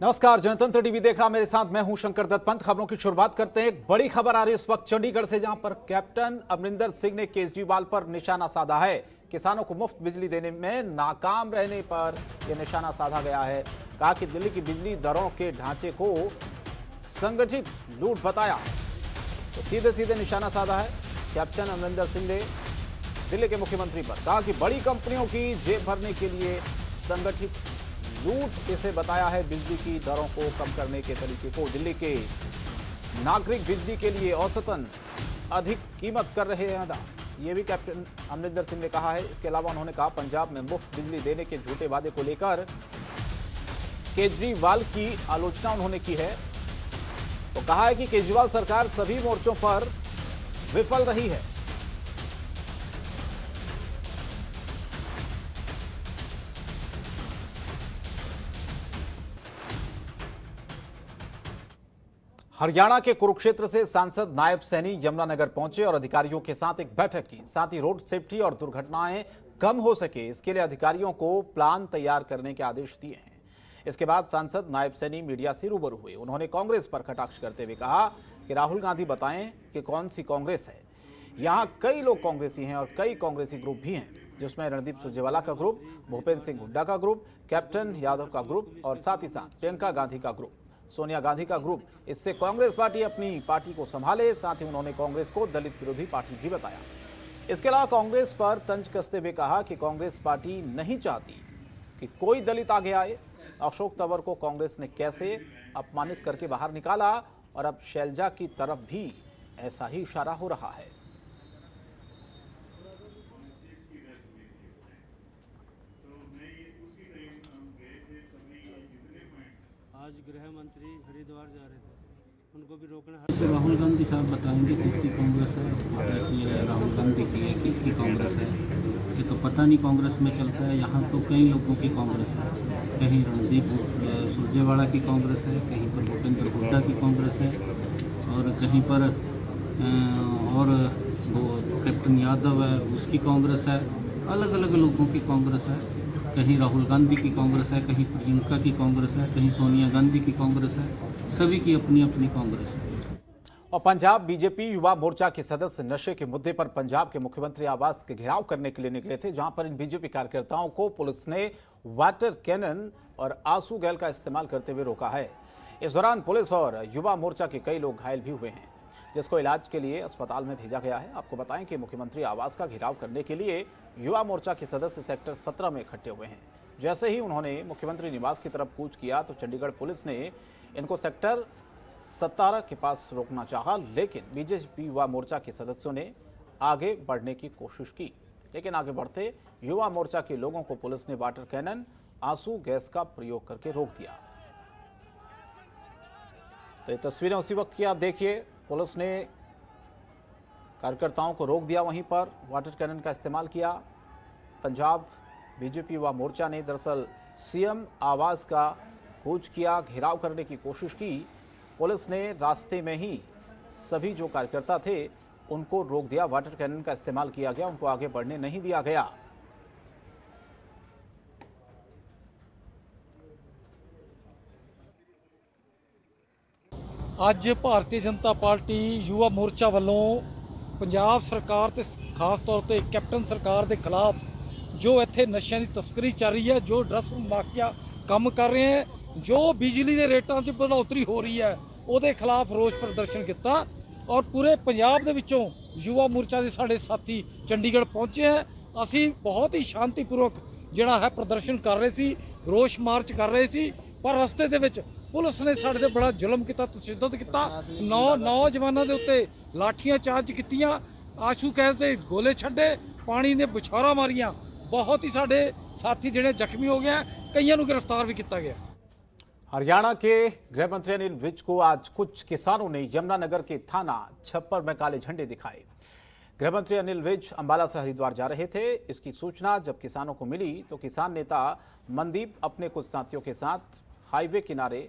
नमस्कार, जनतंत्र टीवी देख रहा मेरे साथ मैं हूं शंकर दत्त पंत। खबरों की शुरुआत करते हैं। एक बड़ी खबर आ रही है इस वक्त चंडीगढ़ से, जहां पर कैप्टन अमरिंदर सिंह ने केजरीवाल पर निशाना साधा है। किसानों को मुफ्त बिजली देने में नाकाम रहने पर यह निशाना साधा गया है। कहा कि दिल्ली की बिजली दरों के ढांचे को संगठित लूट बताया, तो सीधे सीधे निशाना साधा है कैप्टन अमरिंदर सिंह ने दिल्ली के मुख्यमंत्री पर। कहा कि बड़ी कंपनियों की जेब भरने के लिए संगठित लूट इसे बताया है। बिजली की दरों को कम करने के तरीके को दिल्ली के नागरिक बिजली के लिए औसतन अधिक कीमत कर रहे हैं अदा, ये भी कैप्टन अमरिंदर सिंह ने कहा है। इसके अलावा उन्होंने कहा पंजाब में मुफ्त बिजली देने के झूठे वादे को लेकर केजरीवाल की आलोचना उन्होंने की है। तो कहा है कि केजरीवाल सरकार सभी मोर्चों पर विफल रही है। हरियाणा के कुरुक्षेत्र से सांसद नायब सैनी यमुनानगर पहुंचे और अधिकारियों के साथ एक बैठक की। साथ ही रोड सेफ्टी और दुर्घटनाएं कम हो सके, इसके लिए अधिकारियों को प्लान तैयार करने के आदेश दिए हैं। इसके बाद सांसद नायब सैनी मीडिया से रूबरू हुए। उन्होंने कांग्रेस पर कटाक्ष करते हुए कहा कि राहुल गांधी बताएं कि कौन सी कांग्रेस है। यहाँ कई लोग कांग्रेसी हैं और कई कांग्रेसी ग्रुप भी हैं, जिसमें रणदीप सुरजेवाला का ग्रुप, भूपेंद्र सिंह हुड्डा का ग्रुप, कैप्टन यादव का ग्रुप और साथ ही साथ प्रियंका गांधी का ग्रुप, सोनिया गांधी का ग्रुप। इससे कांग्रेस पार्टी अपनी पार्टी को संभाले। साथ ही उन्होंने कांग्रेस को दलित विरोधी पार्टी भी बताया। इसके अलावा कांग्रेस पर तंज कसते हुए कहा कि कांग्रेस पार्टी नहीं चाहती कि कोई दलित आगे आए। अशोक तंवर को कांग्रेस ने कैसे अपमानित करके बाहर निकाला और अब शैलजा की तरफ भी ऐसा ही इशारा हो रहा है। आज गृह मंत्री हरिद्वार जा रहे थे, उनको भी रोकना। तो राहुल गांधी साहब बताएंगे किसकी कांग्रेस है, ये राहुल गांधी की है, किसकी कांग्रेस है, ये तो पता नहीं कांग्रेस में चलता है। यहाँ तो कई लोगों की कांग्रेस है, कहीं रणदीप सुरजेवाला की कांग्रेस है, कहीं पर भूपेंद्र हुड्डा की कांग्रेस है और कहीं पर और वो कैप्टन यादव है उसकी कांग्रेस है। अलग अलग लोगों की कांग्रेस है, कहीं राहुल गांधी की कांग्रेस है, कहीं प्रियंका की कांग्रेस है, कहीं सोनिया गांधी की कांग्रेस है। सभी की अपनी अपनी कांग्रेस है। और पंजाब बीजेपी युवा मोर्चा के सदस्य नशे के मुद्दे पर पंजाब के मुख्यमंत्री आवास के घेराव करने के लिए निकले थे, जहां पर इन बीजेपी कार्यकर्ताओं को पुलिस ने वाटर कैनन और आंसू गैस का इस्तेमाल करते हुए रोका है। इस दौरान पुलिस और युवा मोर्चा के कई लोग घायल भी हुए हैं, जिसको इलाज के लिए अस्पताल में भेजा गया है। आपको बताएं कि मुख्यमंत्री आवास का घेराव करने के लिए युवा मोर्चा के सदस्य सेक्टर 17 में इकट्ठे हुए हैं। जैसे ही उन्होंने मुख्यमंत्री निवास की तरफ कूच किया तो चंडीगढ़ पुलिस ने इनको सेक्टर 17 के पास रोकना चाहा, लेकिन बीजेपी युवा मोर्चा के सदस्यों ने आगे बढ़ने की कोशिश की। लेकिन आगे बढ़ते युवा मोर्चा के लोगों को पुलिस ने वाटर कैनन, आंसू गैस का प्रयोग करके रोक दिया। तो ये तस्वीरें उसी वक्त की आप देखिए। पुलिस ने कार्यकर्ताओं को रोक दिया, वहीं पर वाटर कैनन का इस्तेमाल किया। पंजाब बीजेपी युवा मोर्चा ने दरअसल सीएम आवास का कूच किया, घेराव करने की कोशिश की। पुलिस ने रास्ते में ही सभी जो कार्यकर्ता थे उनको रोक दिया, वाटर कैनन का इस्तेमाल किया गया, उनको आगे बढ़ने नहीं दिया गया। ਅੱਜ ਭਾਰਤੀ ਜਨਤਾ ਪਾਰਟੀ ਯੁਵਾ ਮੋਰਚਾ ਵੱਲੋਂ ਪੰਜਾਬ ਸਰਕਾਰ ਤੇ ਖਾਸ ਤੌਰ ਤੇ ਕੈਪਟਨ ਸਰਕਾਰ ਦੇ ਖਿਲਾਫ ਜੋ ਇੱਥੇ ਨਸ਼ਿਆਂ ਦੀ ਤਸਕਰੀ ਚੱਲ ਰਹੀ ਹੈ, ਜੋ ਡਰੱਗਸ ਮਾਫੀਆ ਕੰਮ ਕਰ ਰਹੇ ਹੈ, ਜੋ ਬਿਜਲੀ ਦੇ ਰੇਟਾਂ 'ਚ बढ़ोतरी ਹੋ ਰਹੀ ਹੈ, ਉਹਦੇ ਖਿਲਾਫ ਰੋਸ ਪ੍ਰਦਰਸ਼ਨ ਕੀਤਾ ਔਰ ਪੂਰੇ ਪੰਜਾਬ ਦੇ ਵਿੱਚੋਂ ਯੁਵਾ ਮੋਰਚਾ ਦੇ ਸਾਡੇ ਸਾਥੀ ਚੰਡੀਗੜ੍ਹ ਪਹੁੰਚੇ ਹੈ। ਅਸੀਂ ਬਹੁਤ ਹੀ ਸ਼ਾਂਤੀਪੂਰਵਕ ਜਿਹੜਾ ਹੈ ਪ੍ਰਦਰਸ਼ਨ ਕਰ ਰਹੇ ਸੀ, ਰੋਸ ਮਾਰਚ ਕਰ ਰਹੇ ਸੀ, ਪਰ ਰਸਤੇ ਦੇ ਵਿੱਚ ਪੁਲਿਸ ਨੇ ਸਾਡੇ ਤੇ ਬੜਾ ਜ਼ੁਲਮ ਕੀਤਾ, ਤਸ਼ੱਦਦ ਕੀਤਾ। ਨੌਜਵਾਨਾਂ ਦੇ ਉੱਤੇ ਲਾਠੀਆਂ ਚਾਰਜ ਕੀਤੀਆਂ, ਆਸ਼ੂ ਗੈਸ ਦੇ ਗੋਲੇ ਛੱਡੇ, ਪਾਣੀ ਦੇ ਬੁਛਾਰਾਂ ਮਾਰੀਆਂ। बहुत ही साढ़े साथी जिन्हें जख्मी हो गए, कईयों को गिरफ्तार भी किया गया। हरियाणा के गृह मंत्री अनिल विज को आज कुछ किसानों ने यमुनानगर के थाना छप्पर में काले झंडे दिखाए। गृह मंत्री अनिल विज अंबाला से हरिद्वार जा रहे थे। इसकी सूचना जब किसानों को मिली तो किसान नेता मनदीप अपने कुछ साथियों के साथ हाईवे किनारे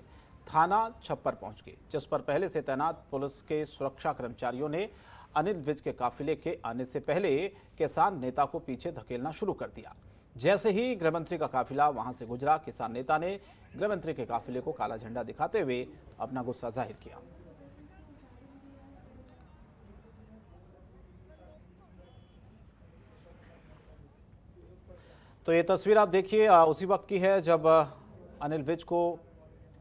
थाना छप्पर पहुंच गए, जिस पर पहले से तैनात पुलिस के सुरक्षा कर्मचारियों ने अनिल विज के काफिले के आने से पहले किसान नेता को पीछे धकेलना शुरू कर दिया। जैसे ही गृहमंत्री का काफिला वहां से गुजरा, किसान नेता ने गृहमंत्री के काफिले को काला झंडा दिखाते हुए अपना गुस्सा जाहिर किया। तो ये तस्वीर आप देखिए उसी वक्त की है जब अनिल विज को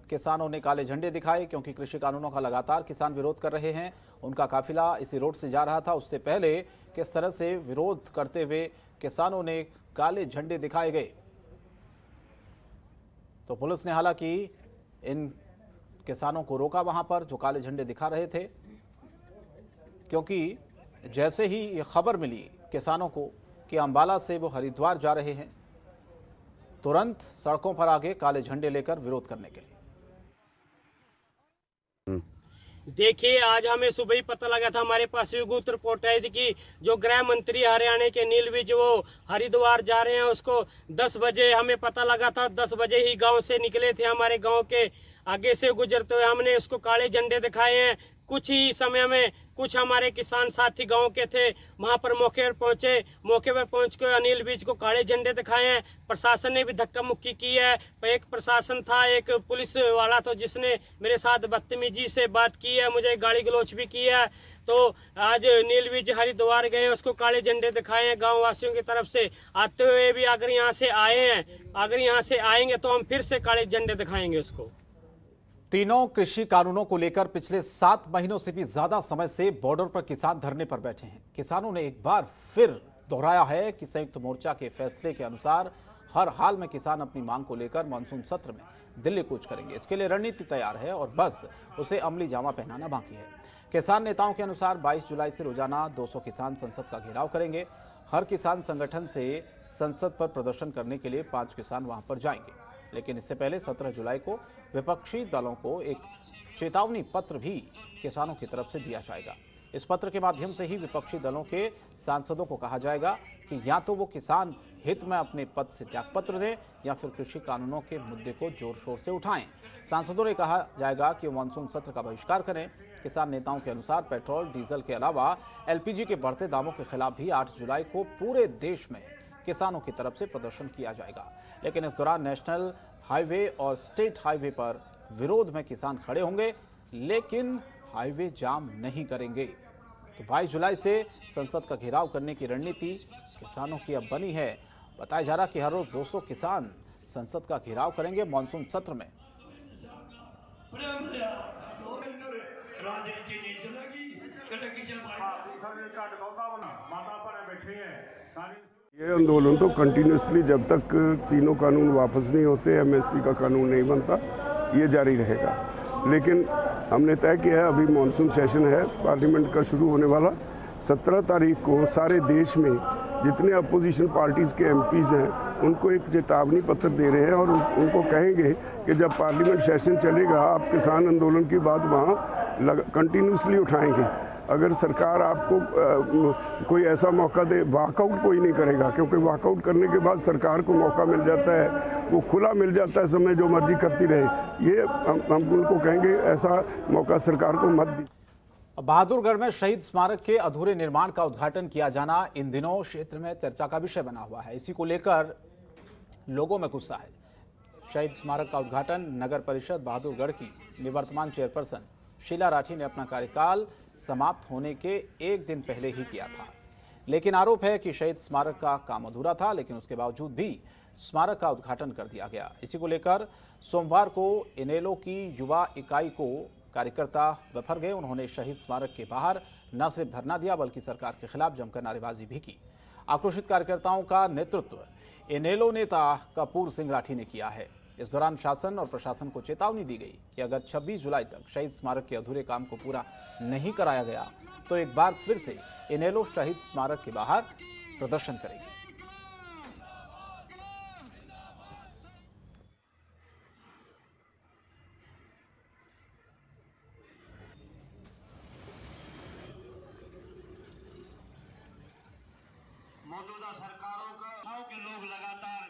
किसानों ने काले झंडे दिखाए, क्योंकि कृषि कानूनों का लगातार किसान विरोध कर रहे हैं। उनका काफिला इसी रोड से जा रहा था। उससे पहले किस तरह से विरोध करते हुए किसानों ने काले झंडे दिखाए गए। तो पुलिस ने हालांकि इन किसानों को रोका वहां पर जो काले झंडे दिखा रहे थे, क्योंकि जैसे ही ये खबर मिली किसानों को कि अंबाला से वो हरिद्वार जा रहे हैं, तुरंत सड़कों पर आगे काले झंडे लेकर विरोध करने के लिए। देखिए, आज हमें सुबह ही पता लगा था, हमारे पास गुप्त रिपोर्ट आई थी कि जो गृह मंत्री हरियाणा के अनिल विज वो हरिद्वार जा रहे हैं। उसको 10 बजे हमें पता लगा था। 10 बजे ही गांव से निकले थे, हमारे गांव के आगे से गुजरते हुए हमने उसको काले झंडे दिखाए हैं। कुछ ही समय में कुछ हमारे किसान साथी गांव के थे, वहां पर मौके पर पहुंचे। मौके पर पहुंच कर अनिल विज को काले झंडे दिखाए हैं। प्रशासन ने भी धक्का मुक्की की है। एक प्रशासन था, एक पुलिस वाला था जिसने मेरे साथ बदतमीजी से बात की है, मुझे गाली गलौच भी की है। तो आज अनिल विज हरिद्वार गए, उसको काले झंडे दिखाए हैं गाँव वासियों की तरफ से। आते हुए भी अगर यहाँ से आए हैं, अगर यहाँ से आएंगे तो हम फिर से काले झंडे दिखाएंगे उसको। तीनों कृषि कानूनों को लेकर पिछले 7 महीनों से भी ज्यादा समय से बॉर्डर पर किसान धरने पर बैठे हैं। किसानों ने एक बार फिर दोहराया है कि संयुक्त मोर्चा के फैसले के अनुसार हर हाल में किसान अपनी मांग को लेकर मानसून सत्र में दिल्ली कूच करेंगे। इसके लिए रणनीति तैयार है और बस उसे अमली जामा पहनाना बाकी है। किसान नेताओं के अनुसार 22 जुलाई से रोजाना 200 किसान संसद का घेराव करेंगे। हर किसान संगठन से संसद पर प्रदर्शन करने के लिए 5 किसान वहां पर जाएंगे। लेकिन इससे पहले 17 जुलाई को विपक्षी दलों को एक चेतावनी पत्र भी किसानों की तरफ से दिया जाएगा। इस पत्र के माध्यम से ही विपक्षी दलों के सांसदों को कहा जाएगा कि या तो वो किसान हित में अपने पद से त्यागपत्र दें या फिर कृषि कानूनों के मुद्दे को जोर शोर से उठाएं। सांसदों ने कहा जाएगा कि मानसून सत्र का बहिष्कार करें। किसान नेताओं के अनुसार पेट्रोल डीजल के अलावा एलपीजी के बढ़ते दामों के खिलाफ भी 8 जुलाई को पूरे देश में किसानों की तरफ से प्रदर्शन किया जाएगा। लेकिन इस दौरान नेशनल हाईवे और स्टेट हाईवे पर विरोध में किसान खड़े होंगे, लेकिन हाईवे जाम नहीं करेंगे। तो 22 जुलाई से संसद का घेराव करने की रणनीति किसानों की अब बनी है। बताया जा रहा कि हर रोज 200 किसान संसद का घेराव करेंगे मानसून सत्र में। ये आंदोलन तो कंटिन्यूसली जब तक तीनों कानून वापस नहीं होते, एमएसपी का कानून नहीं बनता, ये जारी रहेगा। लेकिन हमने तय किया है, अभी मानसून सेशन है पार्लियामेंट का शुरू होने वाला। 17 तारीख को सारे देश में जितने अपोजिशन पार्टीज़ के एमपीज़ हैं उनको एक चेतावनी पत्र दे रहे हैं और उनको कहेंगे कि जब पार्लियामेंट सेशन चलेगा आप किसान आंदोलन की बात वहाँ कंटिन्यूसली उठाएंगे। अगर सरकार आपको कोई ऐसा मौका दे, वॉकआउट कोई नहीं करेगा, क्योंकि वॉकआउट करने के बाद सरकार को मौका मिल जाता है, वो खुला मिल जाता है समय जो मर्जी करती रहे। ये हम उनको कहेंगे ऐसा मौका सरकार को मत दी। बहादुरगढ़ में शहीद स्मारक के अधूरे निर्माण का उद्घाटन किया जाना इन दिनों क्षेत्र में चर्चा का विषय बना हुआ है। इसी को लेकर लोगों में गुस्सा है। शहीद स्मारक का उद्घाटन नगर परिषद बहादुरगढ़ की निवर्तमान चेयरपर्सन शीला राठी ने अपना कार्यकाल समाप्त होने के एक दिन पहले ही किया था। लेकिन आरोप है कि शहीद स्मारक का काम अधूरा था, लेकिन उसके बावजूद भी स्मारक का उद्घाटन कर दिया गया। इसी को लेकर सोमवार को इनेलो की युवा इकाई को कार्यकर्ता बफर गए। उन्होंने शहीद स्मारक के बाहर न सिर्फ धरना दिया बल्कि सरकार के खिलाफ जमकर नारेबाजी भी की। आक्रोशित कार्यकर्ताओं का नेतृत्व इनेलो नेता कपूर सिंह राठी ने किया है। इस दौरान शासन और प्रशासन को चेतावनी दी गई कि अगर 26 जुलाई तक शहीद स्मारक के अधूरे काम को पूरा नहीं कराया गया तो एक बार फिर से इनेलो शहीद स्मारक के बाहर प्रदर्शन करेगी। मौजूदा सरकारों का के लोग लगातार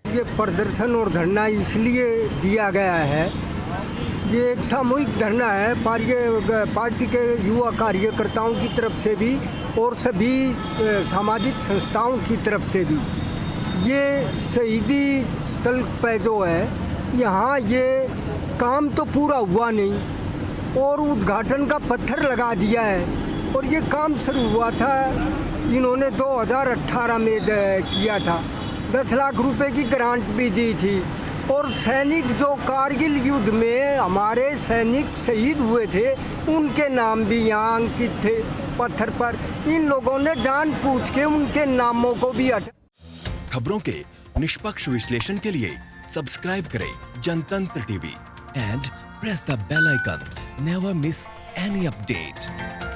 ये प्रदर्शन और धरना इसलिए दिया गया है, ये एक सामूहिक धरना है पार्टी के युवा कार्यकर्ताओं की तरफ से भी और सभी सामाजिक संस्थाओं की तरफ से भी। ये शहीदी स्थल पे जो है यहाँ ये काम तो पूरा हुआ नहीं और उद्घाटन का पत्थर लगा दिया है और ये काम शुरू हुआ था इन्होंने 2018 में किया था। 10 लाख रुपए की ग्रांट भी दी थी और सैनिक जो कारगिल युद्ध में हमारे सैनिक शहीद हुए थे उनके नाम भी यहाँ अंकित थे पत्थर पर। इन लोगों ने जान पूछ के उनके नामों को भी हटा। खबरों के निष्पक्ष विश्लेषण के लिए सब्सक्राइब करें Jantantra TV and press the bell icon. Never miss any update.